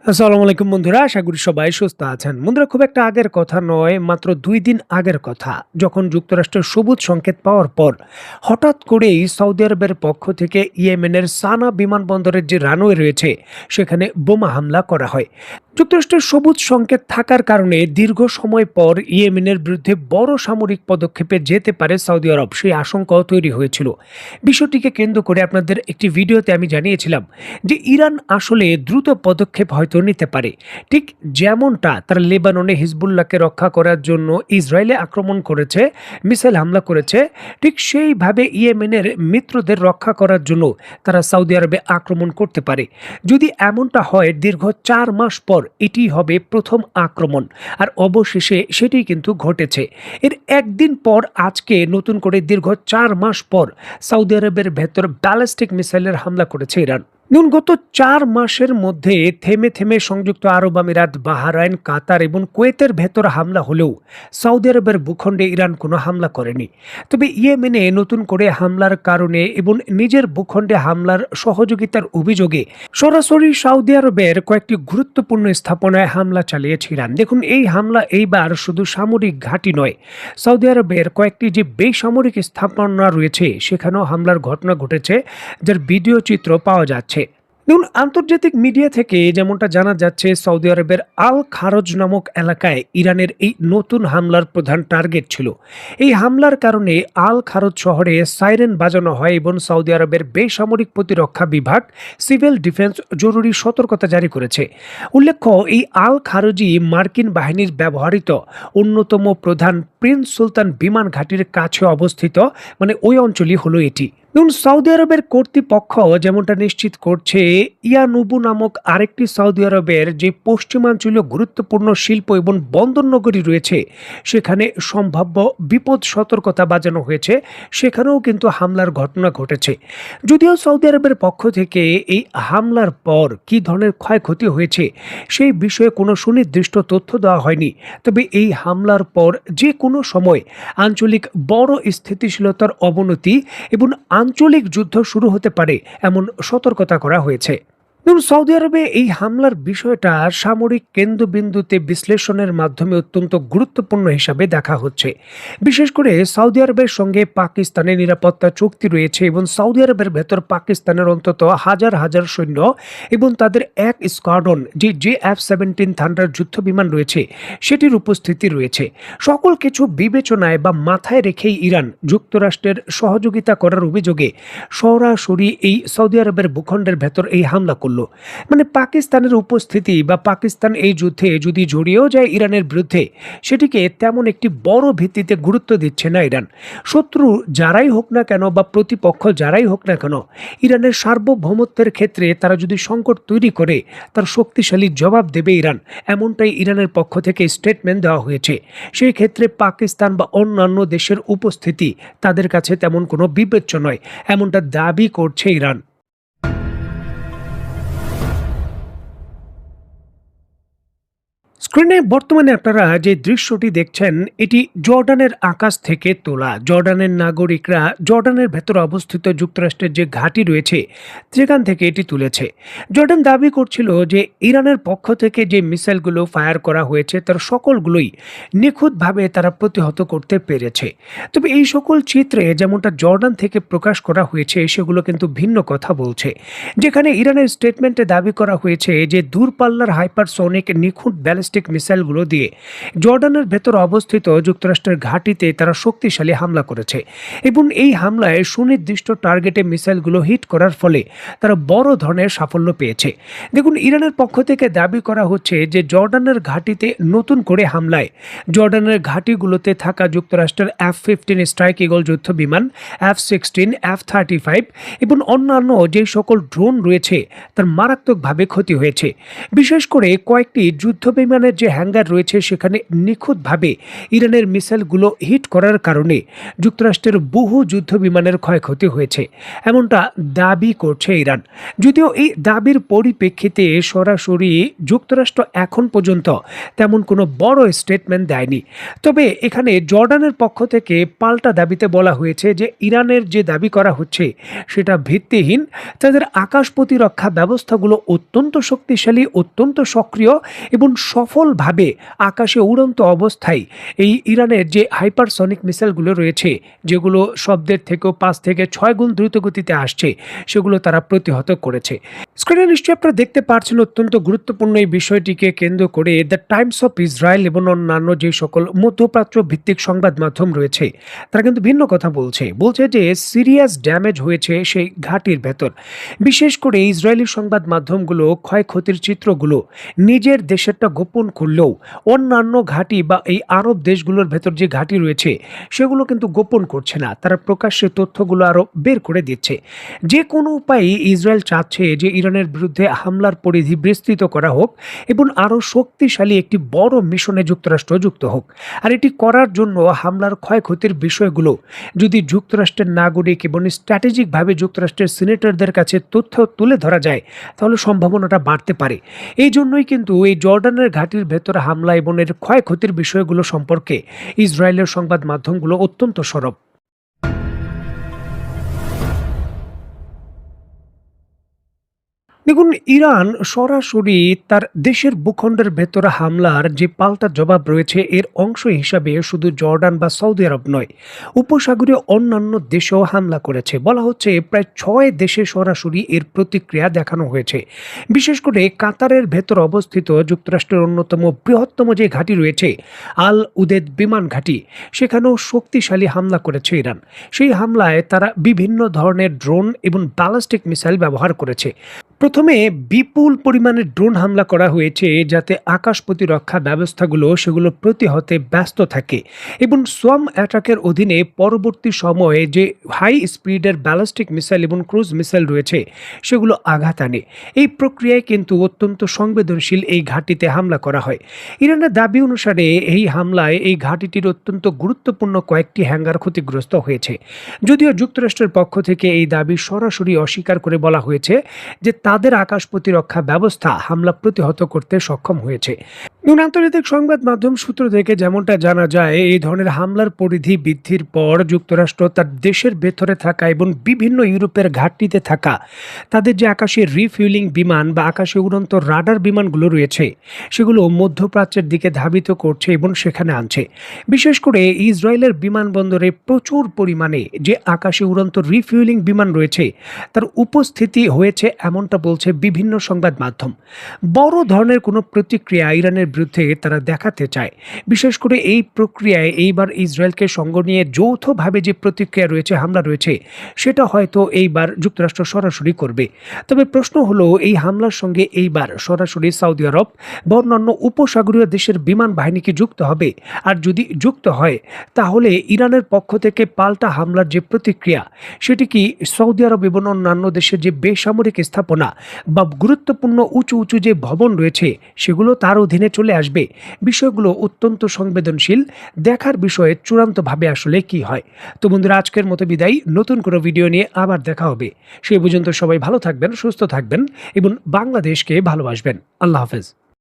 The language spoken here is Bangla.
আসসালামু আলাইকুম বন্ধুরা, আশা করি সবাই সুস্থ আছেন। বন্ধুরা, খুব একটা আগের কথা নয়, মাত্র ২ দিন আগের কথা। যখন যুক্তরাষ্ট্রের সবুজ সংকেত পাওয়ার পর হঠাৎ করেই সৌদি আরবের পক্ষ থেকে ইয়েমেনের সানা বিমানবন্দরের যে রানওয়ে রয়েছে সেখানে বোমা হামলা করা হয়। যুক্তরাষ্ট্রের সবুজ সংকেত থাকার কারণে দীর্ঘ সময় পর ইয়েমেনের বিরুদ্ধে বড় সামরিক পদক্ষেপে যেতে পারে সৌদি আরব, সেই আশঙ্কাও তৈরি হয়েছিল। বিষয়টিকে কেন্দ্র করে আপনাদের একটি ভিডিওতে আমি জানিয়েছিলাম যে ইরান আসলে দ্রুত পদক্ষেপ হয়তো নিতে পারে। ঠিক যেমনটা তারা লেবাননে হিজবুল্লাহকে রক্ষা করার জন্য ইসরায়েলে আক্রমণ করেছে, মিসাইল হামলা করেছে, ঠিক সেইভাবে ইয়েমেনের মিত্রদের রক্ষা করার জন্য তারা সৌদি আরবে আক্রমণ করতে পারে। যদি এমনটা হয়, দীর্ঘ ৪ মাস পর এটি হবে প্রথম আক্রমণ, আর অবশেষে সেটি কিন্তু ঘটেছে। এর একদিন পর আজকে নতুন করে দীর্ঘ ৪ মাস পর সৌদি আরবের ভেতর ব্যালিস্টিক মিসাইলের হামলা করেছে ইরান। গত ৪ মাসের মধ্যে থেমে থেমে সংযুক্ত আরব আমিরাত, বাহরাইন, কাতার এবং কুয়েতের ভেতর হামলা হলেও সৌদি আরবের ভূখণ্ডে ইরান কোনো হামলা করেনি। তবে ইয়েমেনে নতুন করে হামলার কারণে এবং নিজের ভূখণ্ডে হামলার সহযোগিতার অভিযোগে সরাসরি সৌদি আরবের কয়েকটি গুরুত্বপূর্ণ স্থাপনায় হামলা চালিয়েছে ইরান। দেখুন, এই হামলা এইবার শুধু সামরিক ঘাঁটি নয়, সৌদি আরবের কয়েকটি যে বেসামরিক স্থাপনা রয়েছে সেখানেও হামলার ঘটনা ঘটেছে, যার ভিডিও চিত্র পাওয়া যাচ্ছে। দেখুন, আন্তর্জাতিক মিডিয়া থেকে যেমনটা জানা যাচ্ছে, সৌদি আরবের আল খারজ নামক এলাকায় ইরানের এই নতুন হামলার প্রধান টার্গেট ছিল। এই হামলার কারণে আল খারজ শহরে সাইরেন বাজানো হয় এবং সৌদি আরবের বেসামরিক প্রতিরক্ষা বিভাগ সিভিল ডিফেন্স জরুরি সতর্কতা জারি করেছে। উল্লেখ্য, এই আল খারজি মার্কিন বাহিনীর ব্যবহৃত অন্যতম প্রধান প্রিন্স সুলতান বিমান ঘাঁটির কাছে অবস্থিত, মানে ওই অঞ্চলই হলো এটি। দেখুন, সৌদি আরবের কর্তৃপক্ষ যেমনটা নিশ্চিত করছে, ইয়ানুবু নামক আরেকটি সৌদি আরবের যে পশ্চিমাঞ্চলীয় গুরুত্বপূর্ণ শিল্প এবং বন্দর নগরী রয়েছে সেখানে সম্ভাব্য বিপদ সতর্কতা বাজানো হয়েছে, সেখানেও কিন্তু হামলার ঘটনা ঘটেছে। যদিও সৌদি আরবের পক্ষ থেকে এই হামলার পর কী ধরনের ক্ষয়ক্ষতি হয়েছে সেই বিষয়ে কোনো সুনির্দিষ্ট তথ্য দেওয়া হয়নি, তবে এই হামলার পর যে কোনো সময় আঞ্চলিক বড় স্থিতিশীলতার অবনতি এবং আঞ্চলিক যুদ্ধ শুরু হতে পারে এমন সতর্কতা করা হয়েছে। সৌদি আরবে এই হামলার বিষয়টা সামরিক কেন্দ্রবিন্দুতে বিশ্লেষণের মাধ্যমে অত্যন্ত গুরুত্বপূর্ণ হিসাবে দেখা হচ্ছে। বিশেষ করে সৌদি আরবের সঙ্গে পাকিস্তানের নিরাপত্তা চুক্তি রয়েছে এবং সৌদি আরবের ভেতর পাকিস্তানের অন্তত হাজার হাজার সৈন্য এবং তাদের এক স্কোয়াড্রন যে F-17 থান্ডার যুদ্ধ বিমান রয়েছে সেটির উপস্থিতি রয়েছে। সকল কিছু বিবেচনায় বা মাথায় রেখেই ইরান যুক্তরাষ্ট্রের সহযোগিতা করার অভিযোগে সরাসরি এই সৌদি আরবের ভূখণ্ডের ভেতর এই হামলা করল। মানে পাকিস্তানের উপস্থিতি বা পাকিস্তান এই যুদ্ধে যদি জড়িয়েও যায় ইরানের বিরুদ্ধে, সেটিকে তেমন একটি বড় ভিত্তিতে গুরুত্ব দিচ্ছে না ইরান। শত্রু যারাই হোক না কেন বা প্রতিপক্ষ যারাই হোক না কেন, ইরানের সার্বভৌমত্বের ক্ষেত্রে তারা যদি সংকট তৈরি করে তার শক্তিশালী জবাব দেবে ইরান, এমনটাই ইরানের পক্ষ থেকে স্টেটমেন্ট দেওয়া হয়েছে। সেই ক্ষেত্রে পাকিস্তান বা অন্যান্য দেশের উপস্থিতি তাদের কাছে তেমন কোনো বিবেচ্য নয়, এমনটা দাবি করছে ইরান। স্ক্রিনে বর্তমানে আপনারা যে দৃশ্যটি দেখছেন এটি জর্ডানের আকাশ থেকে তোলা। জর্ডানের নাগরিকরা জর্ডানের ভেতর অবস্থিত যুক্তরাষ্ট্রের যে ঘাঁটি রয়েছে সেখান থেকে এটি তুলেছে। জর্ডান দাবি করছিল যে ইরানের পক্ষ থেকে যে মিসাইলগুলো ফায়ার করা হয়েছে তার সকলগুলোই নিখুঁতভাবে তারা প্রতিহত করতে পেরেছে। তবে এই সকল চিত্রে যেমনটা জর্ডান থেকে প্রকাশ করা হয়েছে সেগুলো কিন্তু ভিন্ন কথা বলছে, যেখানে ইরানের স্টেটমেন্টে দাবি করা হয়েছে যে দূরপাল্লার হাইপারসোনিক নিখুঁত ব্যালিস্টিক মিসাইলগুলো দিয়ে জর্ডানের ভেতর অবস্থিত যুক্তরাষ্ট্রের ঘাঁটিতে তারা শক্তিশালী হামলা করেছে এবং এই হামলায় সুনির্দিষ্ট টার্গেটে মিসাইলগুলো হিট করার ফলে তারা বড় ধরনের সাফল্য পেয়েছে। দেখুন, ইরানের পক্ষ থেকে দাবি করা হচ্ছে যে জর্ডানের ঘাঁটিতে নতুন করে হামলায় জর্ডানের ঘাঁটিগুলোতে থাকা যুক্তরাষ্ট্রের F-15 স্ট্রাইক ইগল যুদ্ধ বিমান, F-16, F-35 এবং অন্যান্য যে সকল ড্রোন রয়েছে তার মারাত্মকভাবে ক্ষতি হয়েছে। বিশেষ করে কয়েকটি যুদ্ধ বিমানের যে হ্যাঙ্গার রয়েছে সেখানে নিখুঁতভাবে ইরানের মিসাইলগুলো হিট করার কারণে যুক্তরাষ্ট্রের বহু যুদ্ধ বিমানের ক্ষয়ক্ষতি হয়েছে, এমনটা দাবি করছে ইরান। যদিও এই দাবির পরিপ্রেক্ষিতে সরাসরি যুক্তরাষ্ট্র এখন পর্যন্ত তেমন কোনো বড় স্টেটমেন্ট দেয়নি। তবে এখানে জর্ডানের পক্ষ থেকে পাল্টা দাবিতে বলা হয়েছে যে ইরানের যে দাবি করা হচ্ছে সেটা ভিত্তিহীন। তাদের আকাশ প্রতিরক্ষা ব্যবস্থাগুলো অত্যন্ত শক্তিশালী, অত্যন্ত সক্রিয় এবং সফলভাবে আকাশে উড়ন্ত অবস্থায় এই ইরানের যে হাইপারসনিক মিসাইলগুলো রয়েছে, যেগুলো শব্দের থেকেও 5 থেকে 6 গুণ দ্রুত গতিতে আসছে, সেগুলো তারা প্রতিহত করেছে। স্ক্রিনে নিশ্চয়ই আপনারা দেখতে পাচ্ছেন অত্যন্ত গুরুত্বপূর্ণ এই বিষয়টিকে কেন্দ্র করে দ্য টাইমস অফ ইসরায়েল এবং অন্যান্য যে সকল মধ্যপ্রাচ্য ভিত্তিক সংবাদ মাধ্যম রয়েছে তারা কিন্তু ভিন্ন কথা বলছে যে সিরিয়াস ড্যামেজ হয়েছে সেই ঘাঁটির ভেতর। বিশেষ করে ইসরায়েলি সংবাদ মাধ্যমগুলো ক্ষয়ক্ষতির চিত্রগুলো নিজের দেশেরটা গোপন করলেও অন্যান্য ঘাঁটি বা এই আরব দেশগুলোর ভেতর যে ঘাঁটি রয়েছে সেগুলো কিন্তু গোপন করছে না, তারা প্রকাশ্যে তথ্যগুলো আরও বের করে দিচ্ছে। যে কোনো উপায়ে ইসরায়েল চাচ্ছে যে ইরানের বিরুদ্ধে হামলার পরিধি বিস্তৃত করা হোক এবং আরও শক্তিশালী একটি বড় মিশনে যুক্তরাষ্ট্র যুক্ত হোক। আর এটি করার জন্য হামলার ক্ষয়ক্ষতির বিষয়গুলো যদি যুক্তরাষ্ট্রের নাগরিক এবং স্ট্র্যাটেজিকভাবে যুক্তরাষ্ট্রের সিনেটরদের কাছে তথ্য তুলে ধরা যায় তাহলে সম্ভাবনাটা বাড়তে পারে। এই জন্যই কিন্তু এই জর্ডানের ঘাঁটির ভেতর হামলা এবং এর ক্ষয়ক্ষতির বিষয়গুলো সম্পর্কে ইসরায়েলের সংবাদ মাধ্যমগুলো অত্যন্ত সরব। দেখুন, ইরান সরাসরি তার দেশের ভূখণ্ডের ভেতরে হামলার যে পাল্টা জবাব রয়েছে এর অংশ হিসাবে শুধু জর্ডান বা সৌদি আরব নয়, উপসাগরীয় অন্যান্য দেশেও হামলা করেছে। বলা হচ্ছে প্রায় 6 দেশে সরাসরি এর প্রতিক্রিয়া দেখানো হয়েছে। বিশেষ করে কাতারের ভেতর অবস্থিত যুক্তরাষ্ট্রের অন্যতম বৃহত্তম যে ঘাঁটি রয়েছে আল উদেদ বিমান ঘাঁটি, সেখানেও শক্তিশালী হামলা করেছে ইরান। সেই হামলায় তারা বিভিন্ন ধরনের ড্রোন এবং ব্যালিস্টিক মিসাইল ব্যবহার করেছে। প্রথমে বিপুল পরিমাণে ড্রোন হামলা করা হয়েছে যাতে আকাশ প্রতিরক্ষা ব্যবস্থাগুলো সেগুলো প্রতিহতে ব্যস্ত থাকে এবং সোয়াম অ্যাটাকের অধীনে পরবর্তী সময়ে যে হাই স্পিডের ব্যালিস্টিক মিসাইল এবং ক্রুজ মিসাইল রয়েছে সেগুলো আঘাত আনে। এই প্রক্রিয়ায় কিন্তু অত্যন্ত সংবেদনশীল এই ঘাঁটিতে হামলা করা হয়। ইরানের দাবি অনুসারে এই হামলায় এই ঘাঁটিটির অত্যন্ত গুরুত্বপূর্ণ কয়েকটি হ্যাঙ্গার ক্ষতিগ্রস্ত হয়েছে। যদিও যুক্তরাষ্ট্রের পক্ষ থেকে এই দাবি সরাসরি অস্বীকার করে বলা হয়েছে যে তাদের আকাশ প্রতিরক্ষা ব্যবস্থা হামলা প্রতিহত করতে সক্ষম হয়েছে। আন্তর্জাতিক সংবাদ মাধ্যম সূত্র থেকে যেমনটা জানা যায়, এই ধরনের হামলার পরিধি বৃদ্ধির পর যুক্তরাষ্ট্র তার দেশের ভেতরে থাকা এবং বিভিন্ন ইউরোপের ঘাঁটিতে থাকা তাদের যে আকাশে রিফুয়েলিং বিমান বা আকাশে উড়ন্ত রাডার বিমানগুলো রয়েছে সেগুলো মধ্যপ্রাচ্যের দিকে ধাবিত করছে এবং সেখানে আনছে। বিশেষ করে ইসরায়েলের বিমানবন্দরে প্রচুর পরিমাণে যে আকাশে উড়ন্ত রিফুয়েলিং বিমান রয়েছে তার উপস্থিতি হয়েছে এমনটা বলছে বিভিন্ন সংবাদ মাধ্যম। বড় ধরনের কোনো প্রতিক্রিয়া ইরানের বিরুদ্ধে তারা দেখাতে চায়। বিশেষ করে এই প্রক্রিয়ায় এইবার ইসরায়েলকে সঙ্গ নিয়ে যৌথভাবে যে প্রতিক্রিয়া রয়েছে, হামলা রয়েছে, সেটা হয়তো এইবার যুক্তরাষ্ট্র সরাসরি করবে। তবে প্রশ্ন হলো এই হামলার সঙ্গে এইবার সরাসরি সৌদি আরব বা অন্যান্য উপসাগরীয় দেশের বিমান বাহিনী কি যুক্ত হবে? আর যদি যুক্ত হয় তাহলে ইরানের পক্ষ থেকে পাল্টা হামলার যে প্রতিক্রিয়া সেটি কি সৌদি আরব এবং অন্যান্য দেশের যে বেসামরিক স্থাপনা বা গুরুত্বপূর্ণ উঁচু উঁচু যে ভবন রয়েছে সেগুলো তার অধীনে চলে আসবে? বিষয়গুলো অত্যন্ত সংবেদনশীল, দেখার বিষয়ে চূড়ান্তভাবে আসলে কি হয়। তো বন্ধুরা, আজকের মতো বিদায়, নতুন কোনো ভিডিও নিয়ে আবার দেখা হবে। সেই পর্যন্ত সবাই ভালো থাকবেন, সুস্থ থাকবেন এবং বাংলাদেশকে ভালোবাসবেন। আল্লাহ হাফেজ।